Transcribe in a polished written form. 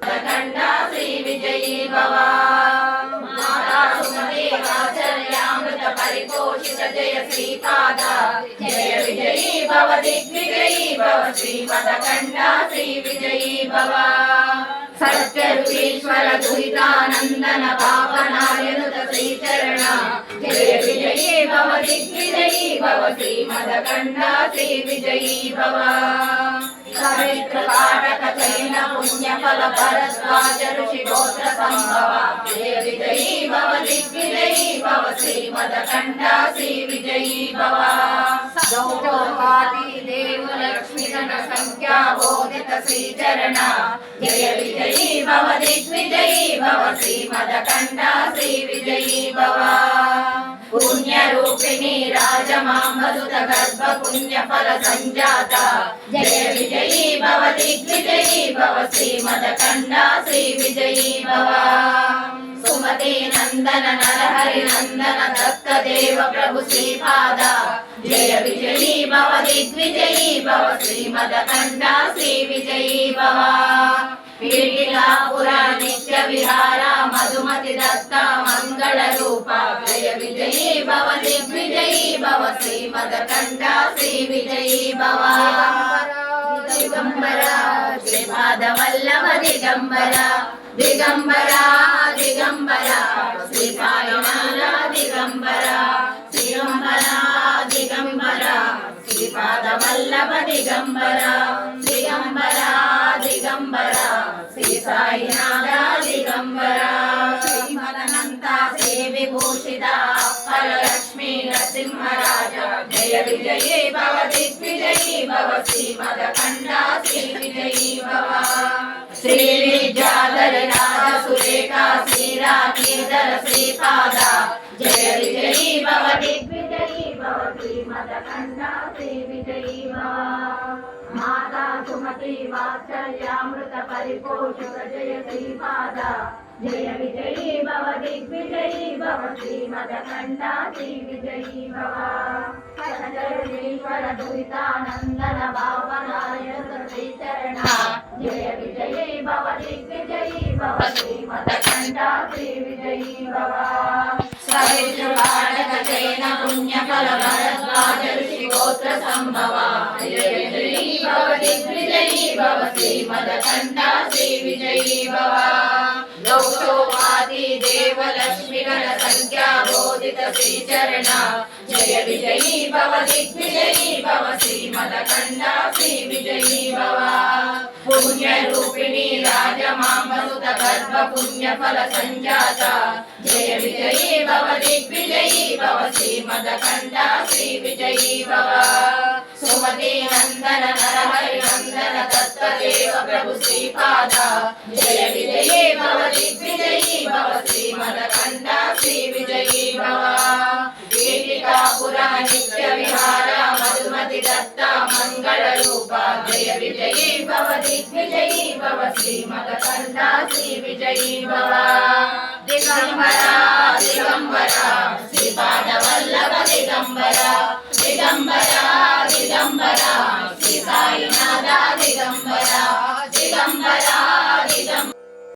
खंड श्री विजयी भव माता सुमते वात्सल्यामृत परिपोषित जय श्रीपाद जय विजयी भव दिग्विजयी भव श्रीमदखंड श्री विजयी भव सत्यरूपीश्वर दुहितानंदन पापनायनुत श्रीचरण जय विजयी भव दिग्विजयी भव श्रीमदखंड श्री विजयी भव सवित्र पाठक चैन पुण्य फल भरद्वाज ऋषि गोत्र संभव जय विजयी भव दिग्विजयी भव श्रीमदखंड श्री विजयी भव सौजोपाति देव लक्ष्मी गण संख्या बोधित श्रीचरण जय विजयी भव दिग्विजयी भव श्रीमदखंड श्री विजयी भव पुण्य रूपिणी राजमामधुत गर्भ पुण्य फल संजाता जय विजयी भव दिग्विजयी भव श्रीमदखंड श्री विजयी भव सुमति नंदन नरहरि नंदन दत्त देव प्रभु श्रीपाद जय विजयी भव दिग्विजयी भव श्रीमदखंड श्री विजयी भव पीठिकापुर नित्य विहार मधुमति दत्त मंगल रूप जय विजयी भव दिग्विजयी भव श्रीमदखंड श्री विजयी भव दिगंबर श्रीपाद वल्लभ दिगंबर दिगंबर दिगंबर श्रीपाद दिगंबर दिगंबर दिगंबर श्रीपाद वल्लभ दिगंबर दिगंबर दिगंबर श्री साईनाथ दिगंबर श्रीमदनंत श्री विभूषित फल लक्ष्मी नरसिंहराज जय विजयी भव दिग्विजयी भव श्रीमदखंड श्री विजयी भव श्री विद्याधर राज सुरेखा श्रीराधीधर श्रीपाद जय विजयी भव दिग्विजयी भव श्रीमदखंड श्री विजयी भव माता सुमति वात्सल्यामृत परिपोषित जय श्रीपाद जय विजयी भव दिग्विजयी भव श्रीमदखंड श्री विजयी भव सत्यरूपीश्वर दुहितानंदन भावनायक श्रीचरण जय विजयी भव दिग्विजयी भव श्रीमदखंड श्री विजयी भव सवित्र पाठक चैन पुण्य फल भरद्वाज ऋषि गोत्र संभव जय विजयी भव दिग्विजयी भव श्रीमदखंड श्री विजयी भव गौरवादि देव लक्ष्मी गण संख्या बोधित श्रीचरण जय विजयी भव दिग्विजयी भव श्रीमदखंड श्री विजयी भव पुण्य रूपिणी राजमामधुत गर्भ पुण्य फल संजाता जय विजयी भव दिग्विजयी भव श्रीमदखंड श्री विजयी भव सुमति नंदन नरहरि नंदन दत्त देव प्रभु श्रीपाद जय विजयी भव दिग्विजयी भव श्रीमदखंड श्री विजयी भव पीठिकापुर नित्य विहार मधुमति दत्त मंगल रूप जय विजयी भव दिग्विजयी भव श्रीमदखंड श्री विजयी भव दिगंबर दिगंबर श्रीपाद वल्लभ दिगंबर दिगंबर दिगंबर श्री साईनाथ दिगंबर